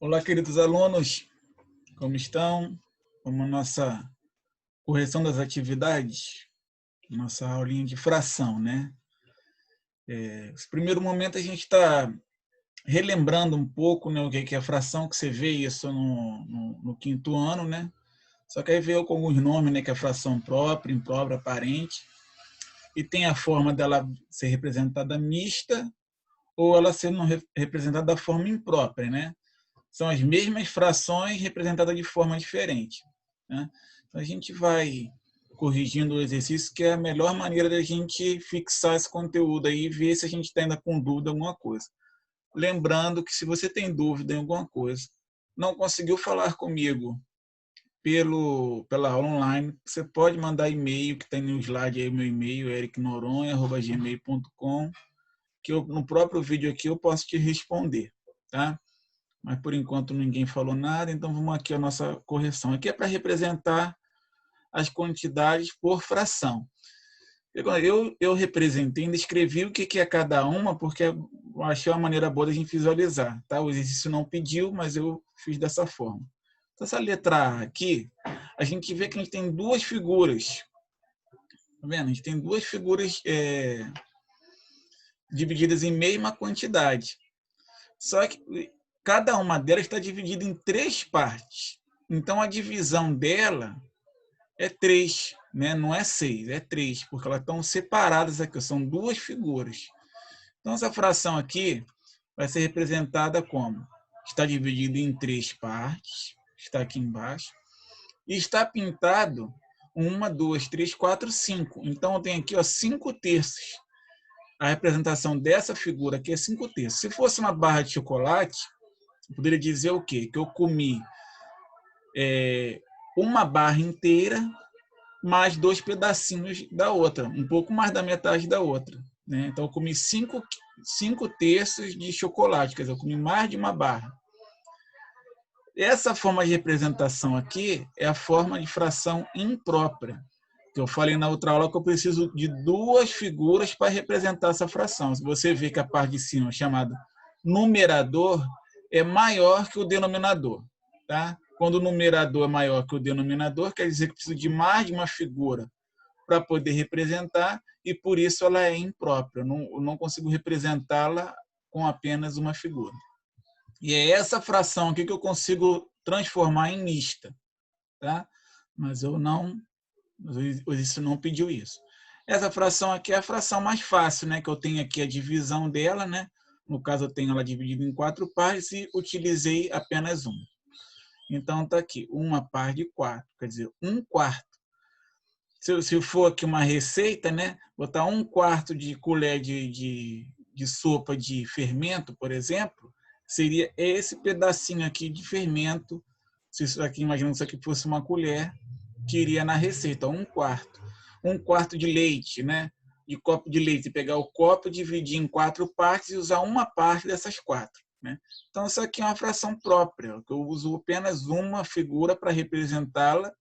Olá, queridos alunos, como estão? Como nossa correção das atividades, nossa aulinha de fração, né? Nesse primeiro momento a gente está relembrando um pouco, né, o que é a fração, que você vê isso no quinto ano, né? Só que aí veio com alguns nomes, né, que é a fração própria, imprópria, aparente, e tem a forma dela ser representada mista ou ela sendo representada da forma imprópria, né? São as mesmas frações representadas de forma diferente, né? Então, a gente vai corrigindo o exercício, que é a melhor maneira da gente fixar esse conteúdo aí e ver se a gente está ainda com dúvida em alguma coisa. Lembrando que se você tem dúvida em alguma coisa, não conseguiu falar comigo pela aula online, você pode mandar e-mail, que tem no slide aí o meu e-mail, ericnoronha@gmail.com, que no próprio vídeo aqui eu posso te responder, tá? Mas por enquanto ninguém falou nada, então vamos aqui a nossa correção. Aqui é para representar as quantidades por fração. Eu representei, ainda escrevi o que é cada uma, porque eu achei uma maneira boa de a gente visualizar. Tá? O exercício não pediu, mas eu fiz dessa forma. Então, essa letra A aqui, a gente vê que a gente tem duas figuras. Tá vendo? A gente tem duas figuras divididas em mesma quantidade. Só que cada uma delas está dividida em três partes. Então, a divisão dela é 3, né? Não é 6, é 3, porque elas estão separadas aqui, são duas figuras. Então, essa fração aqui vai ser representada como? Está dividida em três partes, está aqui embaixo, e está pintado 1, 2, 3, 4, 5. Então, eu tenho aqui 5 terços. A representação dessa figura aqui é 5 terços. Se fosse uma barra de chocolate, eu poderia dizer o quê? Que eu comi uma barra inteira mais 2 pedacinhos da outra, um pouco mais da metade da outra, né? Então, eu comi 5 terços de chocolate, quer dizer, eu comi mais de uma barra. Essa forma de representação aqui é a forma de fração imprópria, que eu falei na outra aula que eu preciso de duas figuras para representar essa fração. Se você vê que a parte de cima, chamada numerador, é maior que o denominador, tá? Quando o numerador é maior que o denominador, quer dizer que precisa de mais de uma figura para poder representar, e por isso ela é imprópria. Eu não consigo representá-la com apenas uma figura. E é essa fração aqui que eu consigo transformar em mista, tá? Mas eu não, o exercício não pediu isso. Essa fração aqui é a fração mais fácil, né? Que eu tenho aqui a divisão dela, né? No caso, eu tenho ela dividida em 4 partes e utilizei apenas uma. Então, está aqui, uma par de 4, quer dizer, 1/4. Se for aqui uma receita, né? Botar 1/4 de colher de sopa de fermento, por exemplo, seria esse pedacinho aqui de fermento. Se isso aqui, imaginando que isso aqui fosse uma colher, que iria na receita, 1/4. 1/4 de leite, né? De copo de leite, pegar o copo, dividir em 4 partes e usar uma parte dessas 4. Né? Então, isso aqui é uma fração própria, que eu uso apenas uma figura para representá-la,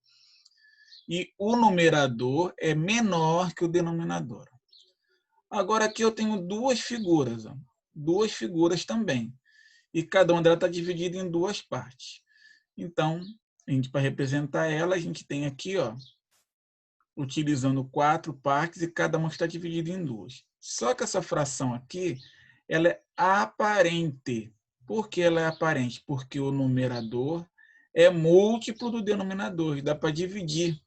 e o numerador é menor que o denominador. Agora, aqui eu tenho duas figuras também, e cada uma delas está dividida em duas partes. Então, para representar ela, a gente tem aqui, utilizando 4 partes, e cada uma está dividida em duas. Só que essa fração aqui, ela é aparente. Por que ela é aparente? Porque o numerador é múltiplo do denominador, dá para dividir.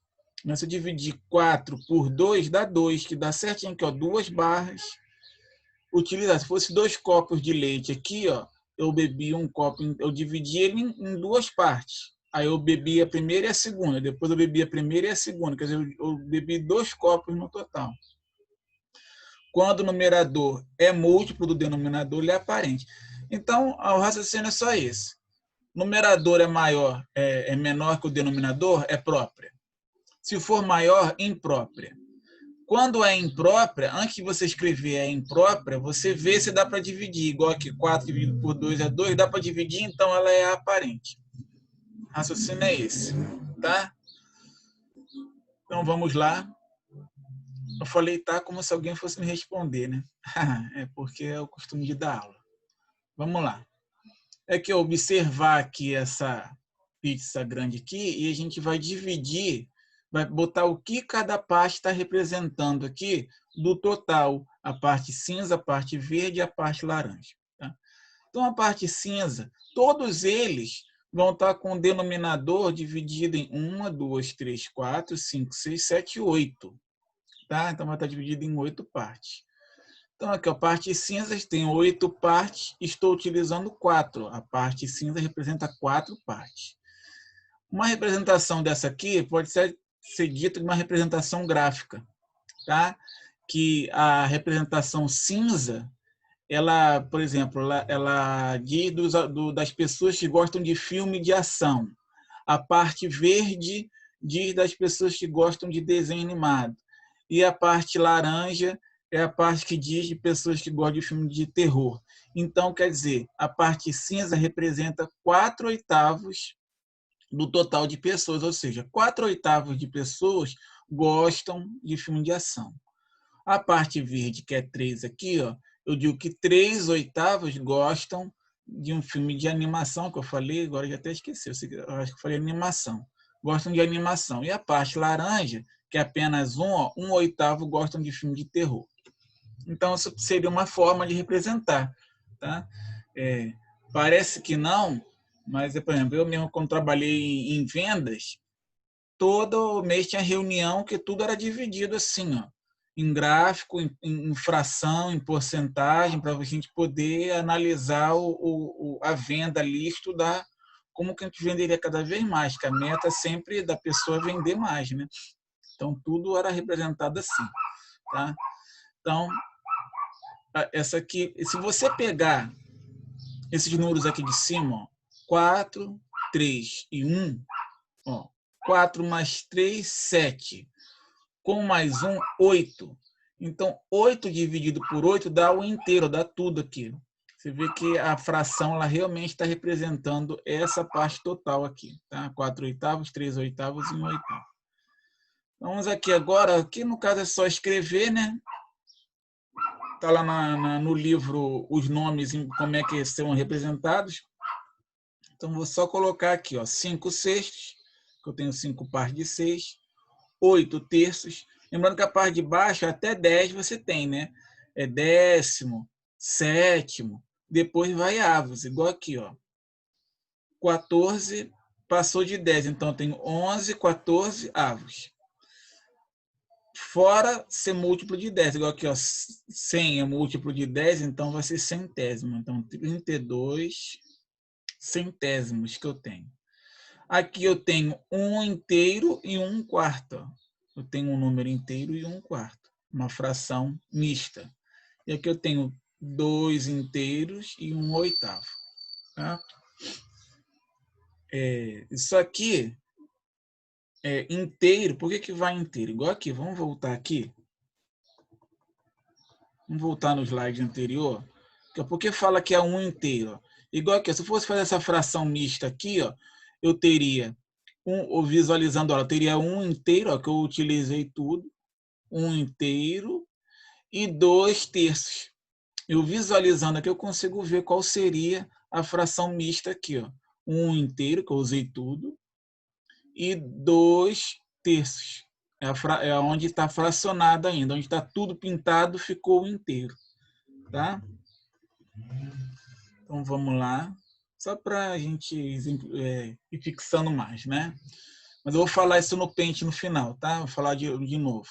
Se eu dividir 4 por 2, dá 2, que dá certinho aqui, 2 barras. Utilizar, se fosse 2 copos de leite aqui, eu bebi um copo, eu dividi ele em duas partes. Aí eu bebi a primeira e a segunda, depois eu bebi a primeira e a segunda, quer dizer, eu bebi 2 copos no total. Quando o numerador é múltiplo do denominador, ele é aparente. Então, o raciocínio é só esse. Numerador é menor que o denominador, é própria. Se for maior, imprópria. Quando é imprópria, antes de você escrever é imprópria, você vê se dá para dividir. Igual aqui, 4 dividido por 2 é 2, dá para dividir, então ela é aparente. O raciocínio é esse, tá? Então vamos lá. Eu falei tá como se alguém fosse me responder, né? É porque é o costume de dar aula. Vamos lá. é que observar aqui essa pizza grande aqui e a gente vai dividir, vai botar o que cada parte está representando aqui do total, a parte cinza, a parte verde e a parte laranja. Tá? Então, a parte cinza, todos eles vão estar com o denominador dividido em 1, 2, 3, 4, 5, 6, 7, 8. Tá? Então, vai estar dividido em 8 partes. Então, aqui, a parte cinza tem 8 partes, estou utilizando 4. A parte cinza representa 4 partes. Uma representação dessa aqui pode ser dita de uma representação gráfica, tá? Que a representação cinza, ela, por exemplo, ela diz das pessoas que gostam de filme de ação. A parte verde diz das pessoas que gostam de desenho animado. E a parte laranja é a parte que diz de pessoas que gostam de filme de terror. Então, quer dizer, a parte cinza representa 4/8 do total de pessoas, ou seja, 4/8 de pessoas gostam de filme de ação. A parte verde, que é 3 aqui, ó, eu digo que 3/8 gostam de um filme de animação, que eu falei, agora já até esqueci, eu acho que eu falei animação. Gostam de animação. E a parte laranja, que é apenas 1/8 gostam de filme de terror. Então, isso seria uma forma de representar. Tá? Parece que não, mas, por exemplo, eu mesmo, quando trabalhei em vendas, todo mês tinha reunião que tudo era dividido assim, ó, em gráfico, em fração, em porcentagem, para a gente poder analisar a venda ali, estudar como que a gente venderia cada vez mais, que a meta sempre da pessoa é vender mais, né? Então, tudo era representado assim. Tá? Então, essa aqui, se você pegar esses números aqui de cima, ó, 4, 3 e 1, ó, 4 mais 3, 7. Com mais 1, 8. Então, 8 dividido por 8 dá o inteiro, dá tudo aqui. Você vê que a fração ela realmente está representando essa parte total aqui. Tá? 4/8, 3/8 e 1/8. Vamos aqui agora, aqui no caso é só escrever, né? Está lá no livro os nomes, como é que são representados. Então, vou só colocar aqui, ó, 5/6, que eu tenho 5 pares de 6, 8/3. Lembrando que a parte de baixo, até 10 você tem, né? É décimo, sétimo, depois vai avos, igual aqui, ó. 14 passou de 10, então eu tenho 11, 14 avos. Fora ser múltiplo de 10, igual aqui, ó, 100 é múltiplo de 10, então vai ser centésimo. Então, 32 centésimos que eu tenho. Aqui eu tenho 1 inteiro e 1/4. Eu tenho um número inteiro e 1/4. Uma fração mista. E aqui eu tenho 2 inteiros e 1/8. Tá? Isso aqui é inteiro. Por que vai inteiro? Igual aqui, vamos voltar aqui. Vamos voltar no slide anterior. Porque fala que é 1 inteiro. Igual aqui, se eu fosse fazer essa fração mista aqui, ó, eu teria, visualizando, ó, eu teria 1 inteiro, ó, que eu utilizei tudo, 1 inteiro e 2/3. Eu visualizando aqui, eu consigo ver qual seria a fração mista aqui, ó. 1 inteiro, que eu usei tudo, e 2/3. É onde está fracionado ainda, onde está tudo pintado, ficou inteiro. Tá? Então, vamos lá. Só para a gente ir fixando mais, né? Mas eu vou falar isso no pente no final, tá? Vou falar de novo.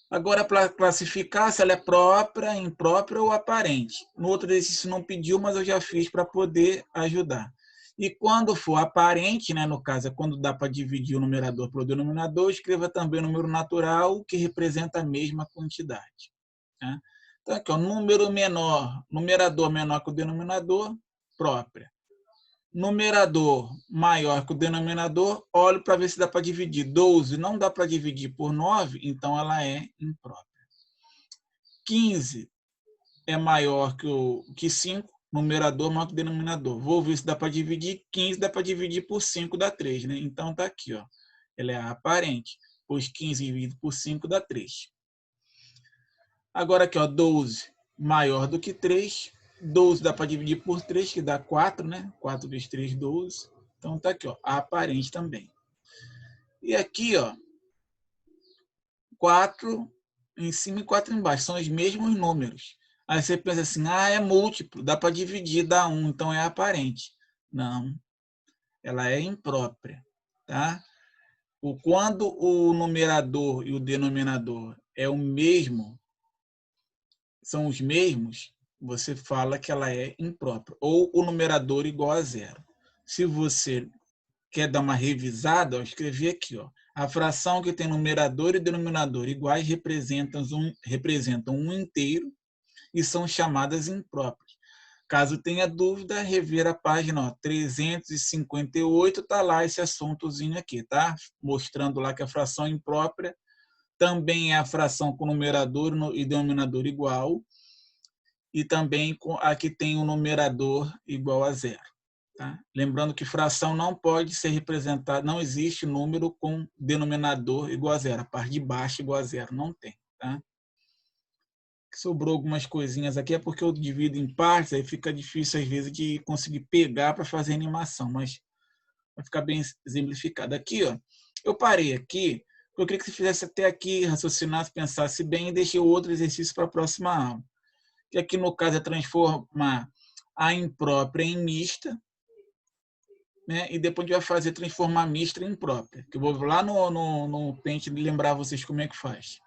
Agora, para classificar se ela é própria, imprópria ou aparente. No outro exercício não pediu, mas eu já fiz para poder ajudar. E quando for aparente, né, no caso, é quando dá para dividir o numerador pelo denominador, escreva também o número natural que representa a mesma quantidade. Né? Então, aqui, ó, número menor, numerador menor que o denominador, própria. Numerador maior que o denominador, olho para ver se dá para dividir. 12 não dá para dividir por 9, então ela é imprópria. 15 é maior que 5, numerador maior que o denominador. Vou ver se dá para dividir. 15 dá para dividir por 5, dá 3. Né? Então está aqui, ó. Ela é aparente, pois 15 dividido por 5 dá 3. Agora aqui, ó, 12 maior do que 3, 12 dá para dividir por 3, que dá 4, né? 4 vezes 3, 12. Então tá aqui, ó, a aparente também. E aqui, ó, 4 em cima e 4 embaixo, são os mesmos números. Aí você pensa assim, é múltiplo, dá para dividir, dá 1, então é aparente. Não, ela é imprópria, tá? Quando o numerador e o denominador é o mesmo, são os mesmos, você fala que ela é imprópria, ou o numerador igual a zero. Se você quer dar uma revisada, eu escrevi aqui, ó, a fração que tem numerador e denominador iguais representam um inteiro e são chamadas impróprias. Caso tenha dúvida, rever a página 358, está lá esse assuntozinho aqui, tá? Mostrando lá que a fração imprópria também é a fração com numerador e denominador igual, e também a que tem o numerador igual a zero. Tá? Lembrando que fração não pode ser representada, não existe número com denominador igual a zero, a parte de baixo igual a zero, não tem. Tá? Sobrou algumas coisinhas aqui, é porque eu divido em partes, aí fica difícil às vezes de conseguir pegar para fazer animação, mas vai ficar bem exemplificado. Aqui, ó, eu parei aqui, eu queria que você fizesse até aqui, raciocinasse, pensasse bem e deixei o outro exercício para a próxima aula. Que aqui no caso é transformar a imprópria em mista, né? E depois a gente vai fazer transformar mista em imprópria, que eu vou lá no pente lembrar vocês como é que faz.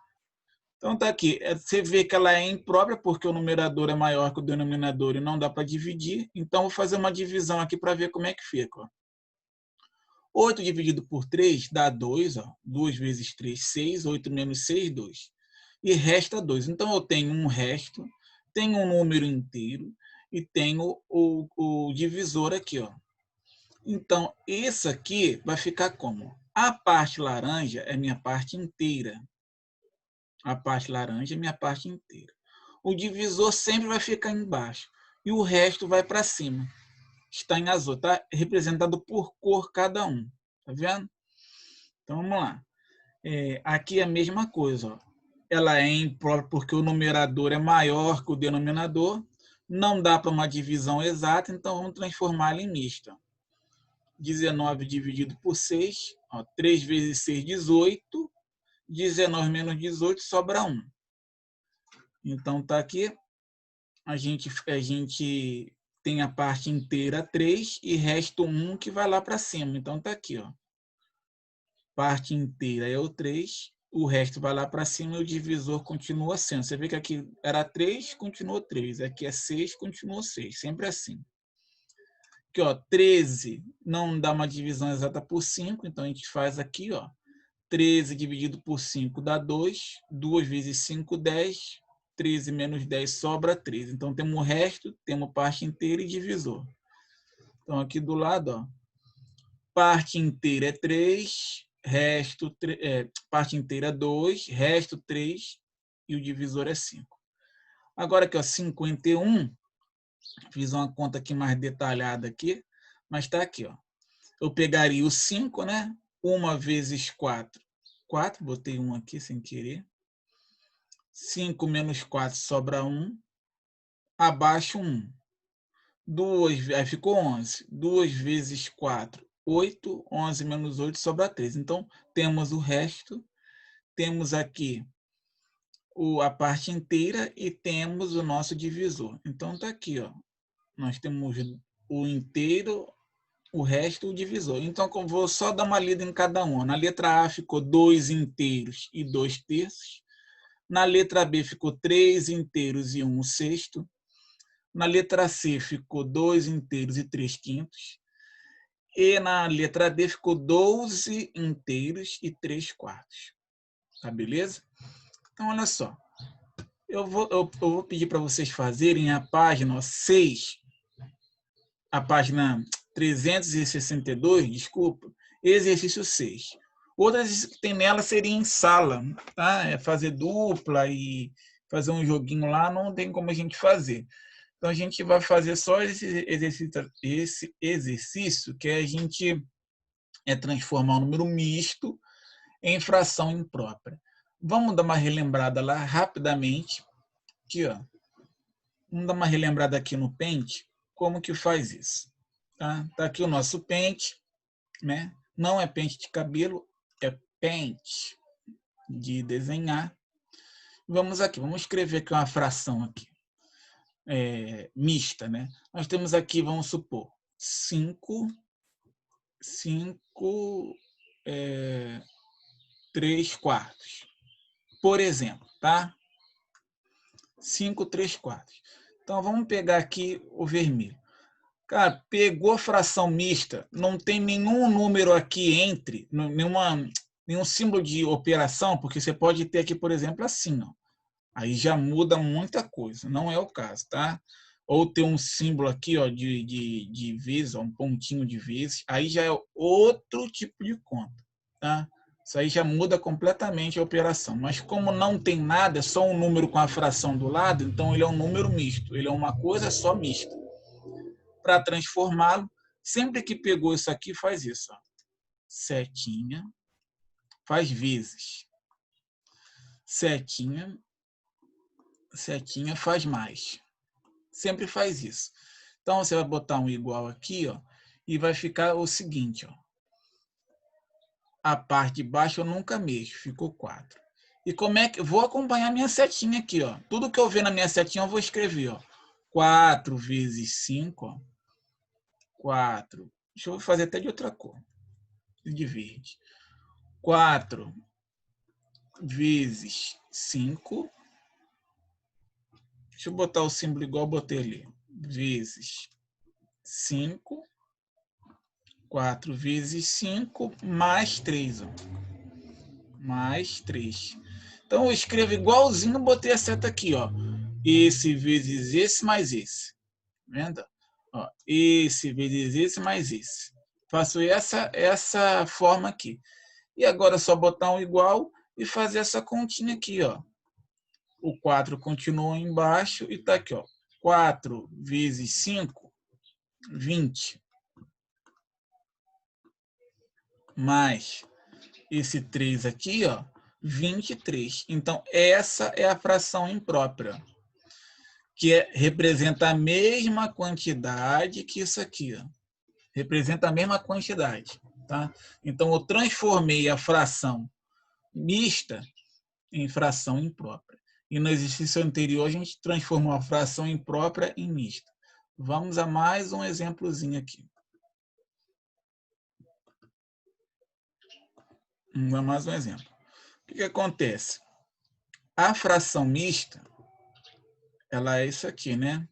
Então tá aqui, você vê que ela é imprópria porque o numerador é maior que o denominador e não dá para dividir, então vou fazer uma divisão aqui para ver como é que fica. Ó. 8 dividido por 3 dá 2, ó. 2 vezes 3, 6, 8 menos 6, 2. E resta 2. Então eu tenho um resto, tenho um número inteiro e tenho o divisor aqui, ó. Então, isso aqui vai ficar como? A parte laranja é minha parte inteira. A parte laranja é minha parte inteira. O divisor sempre vai ficar embaixo. E o resto vai para cima. Está em azul. Está representado por cor cada um. Tá vendo? Então, vamos lá. Aqui é a mesma coisa. Ó. Ela é imprópria porque o numerador é maior que o denominador. Não dá para uma divisão exata, então vamos transformá-la em mista. 19 dividido por 6, ó, 3 vezes 6, 18. 19 menos 18 sobra 1. Então, tá aqui, a gente tem a parte inteira 3 e resta 1 que vai lá para cima. Então, tá aqui, ó. Parte inteira é o 3, o resto vai lá para cima e o divisor continua sendo. Você vê que aqui era 3, continuou 3. Aqui é 6, continuou 6. Sempre assim. Aqui, ó, 13 não dá uma divisão exata por 5, então a gente faz aqui, ó. 13 dividido por 5 dá 2. 2 vezes 5, 10. 13 menos 10 sobra 13. Então, temos o resto, temos parte inteira e divisor. Então, aqui do lado, ó, parte inteira é 3, parte inteira é 2, resto 3 e o divisor é 5. Agora aqui, ó, 51, fiz uma conta aqui mais detalhada aqui, mas está aqui, ó. Eu pegaria o 5, né? 1 vezes 4. 4, botei 1 aqui sem querer. 5 menos 4 sobra 1. Abaixo 1. 2, aí ficou 11. 2 vezes 4, 8. 11 menos 8 sobra 3. Então, temos o resto. Temos aqui a parte inteira e temos o nosso divisor. Então, está aqui, ó. Nós temos o inteiro, o resto o divisor. Então, eu vou só dar uma lida em cada um. Na letra A ficou 2 inteiros e 2 terços. Na letra B ficou 3 inteiros e 1 sexto. Na letra C ficou 2 inteiros e 3 quintos. E na letra D ficou 12 inteiros e 3 quartos. Tá beleza? Então, olha só. Eu vou pedir para vocês fazerem a página 6, a página 362, desculpa, exercício 6. Outras que tem nela seria em sala, tá? Fazer dupla e fazer um joguinho lá, não tem como a gente fazer. Então, a gente vai fazer só esse exercício que a gente transformar um número misto em fração imprópria. Vamos dar uma relembrada lá rapidamente. Aqui, ó. Vamos dar uma relembrada aqui no Paint, como que faz isso. Tá aqui o nosso Paint, né? Não é Paint de cabelo, é Paint de desenhar. Vamos aqui, vamos escrever aqui uma fração aqui, mista, né? Nós temos aqui, vamos supor, 5 3/4, por exemplo, tá? 5 3/4. Então, vamos pegar aqui o vermelho. Cara, pegou fração mista, não tem nenhum número aqui entre, nenhum símbolo de operação, porque você pode ter aqui, por exemplo, assim, ó. Aí já muda muita coisa, não é o caso, tá? Ou ter um símbolo aqui, ó, de vezes, ó, um pontinho de vezes, aí já é outro tipo de conta, tá? Isso aí já muda completamente a operação. Mas como não tem nada, é só um número com a fração do lado, então ele é um número misto, ele é uma coisa só mista. Para transformá-lo, sempre que pegou isso aqui, faz isso, ó. Setinha, faz vezes. Setinha faz mais. Sempre faz isso. Então, você vai botar um igual aqui, ó, e vai ficar o seguinte, ó. A parte de baixo eu nunca mexo, ficou 4. E como é que... Vou acompanhar minha setinha aqui, ó. Tudo que eu ver na minha setinha eu vou escrever, ó. 4 vezes 5, ó. 4. Deixa eu fazer até de outra cor. De verde. 4 vezes 5. Deixa eu botar o símbolo igual eu botei ali. Vezes 5. 4 vezes 5 mais 3. Ó. Mais 3. Então eu escrevo igualzinho, botei a seta aqui, ó. Esse vezes esse mais esse. Vendo? Ó, esse vezes esse mais esse. Faço essa forma aqui. E agora é só botar um igual e fazer essa continha aqui, ó. O 4 continua embaixo e tá aqui, ó. 4 vezes 5, 20. Mais esse 3 aqui, ó, 23. Então, essa é a fração imprópria, que representa a mesma quantidade que isso aqui, ó. Representa a mesma quantidade, tá? Então, eu transformei a fração mista em fração imprópria. E no exercício anterior, a gente transformou a fração imprópria em mista. Vamos a mais um exemplozinho aqui. Mais um exemplo. O que acontece? A fração mista, ela é isso aqui, né?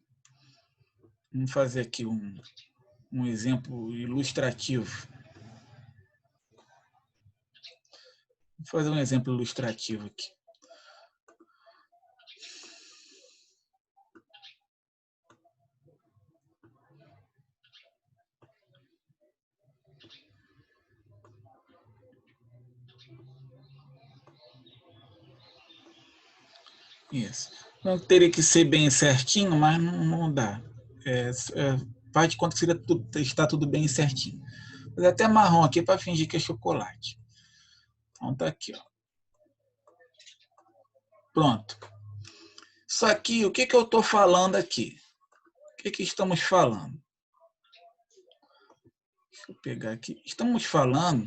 Vamos fazer aqui um exemplo ilustrativo. Vou fazer um exemplo ilustrativo aqui. Isso. Não teria que ser bem certinho, mas não dá. Faz de conta que está tudo bem certinho. Mas até marrom aqui para fingir que é chocolate. Então tá aqui, ó. Pronto. Isso aqui, o que eu estou falando aqui? O que estamos falando? Deixa eu pegar aqui. Estamos falando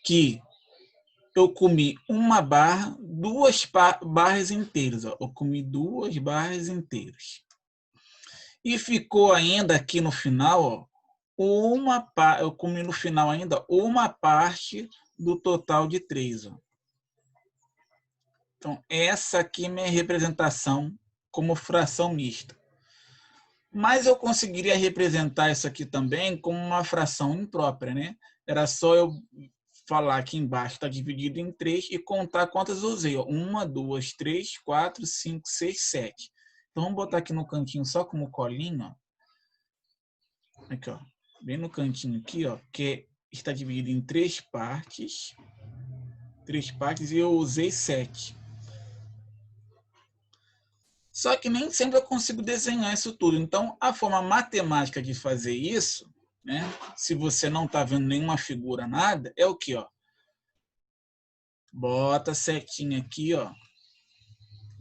que eu comi uma barra, 2 barras inteiras. Ó. Eu comi 2 barras inteiras. E ficou ainda aqui no final, ó, eu comi no final ainda uma parte do total de 3. Ó. Então, essa aqui é minha representação como fração mista. Mas eu conseguiria representar isso aqui também como uma fração imprópria, né? Era só eu falar aqui embaixo está dividido em 3 e contar quantas eu usei. 1, 2, 3, 4, 5, 6, 7. Então, vamos botar aqui no cantinho só como colinho. Ó. Aqui, ó. Bem no cantinho aqui, ó, que está dividido em 3 partes. 3 partes e eu usei 7. Só que nem sempre eu consigo desenhar isso tudo. Então, a forma matemática de fazer isso, né, se você não está vendo nenhuma figura, nada, é o que? Ó? Bota setinha aqui, ó.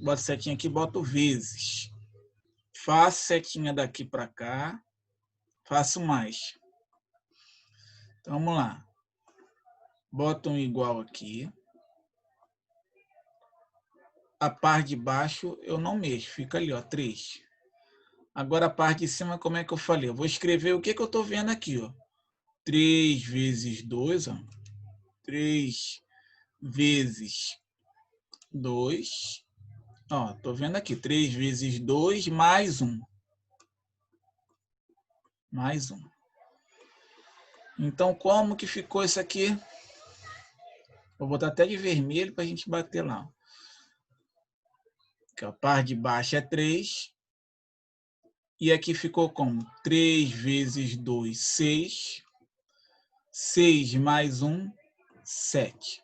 Bota setinha aqui, bota o vezes. faço setinha daqui para cá, faço mais. Então, vamos lá. Boto um igual aqui. A parte de baixo eu não mexo, fica ali, ó, 3. Agora a parte de cima, como é que eu falei? Eu vou escrever o que eu estou vendo aqui, ó. 3 vezes 2, ó. 3 vezes 2. Ó, tô vendo aqui, 3 vezes 2 mais 1. Mais 1. Então, como que ficou isso aqui? Vou botar até de vermelho para a gente bater lá. A parte de baixo é 3. E aqui ficou como? 3 vezes 2, 6. 6 mais 1, 7.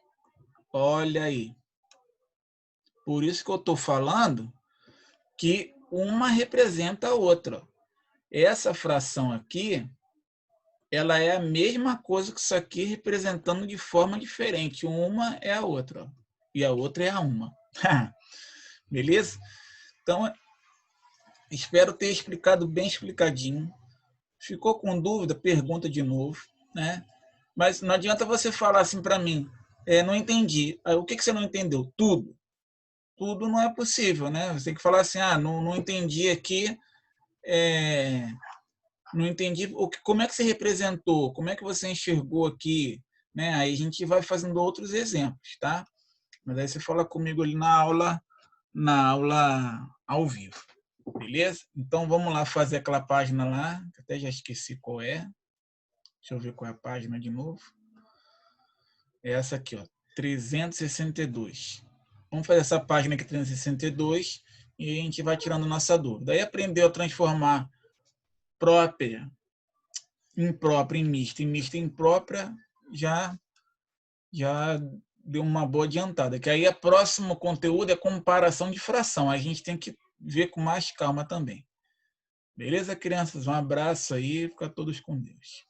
Olha aí. Por isso que eu estou falando que uma representa a outra. Essa fração aqui, ela é a mesma coisa que isso aqui, representando de forma diferente. Uma é a outra. E a outra é a uma. Beleza? Então, espero ter explicado bem explicadinho. Ficou com dúvida? Pergunta de novo, né? Mas não adianta você falar assim para mim, não entendi. Aí, o que você não entendeu? Tudo. Tudo não é possível, né? Você tem que falar assim, não entendi aqui, não entendi como é que você representou, como é que você enxergou aqui, né? Aí a gente vai fazendo outros exemplos, tá? Mas aí você fala comigo ali na aula ao vivo, beleza? Então vamos lá fazer aquela página lá, que até já esqueci qual é. Deixa eu ver qual é a página de novo. É essa aqui, ó, 362. Vamos fazer essa página aqui, 362, e a gente vai tirando nossa dúvida. Aí aprendeu a transformar própria, imprópria em mista, e mista em própria, já deu uma boa adiantada. Que aí o próximo conteúdo é comparação de fração. A gente tem que ver com mais calma também. Beleza, crianças? Um abraço aí, fica todos com Deus.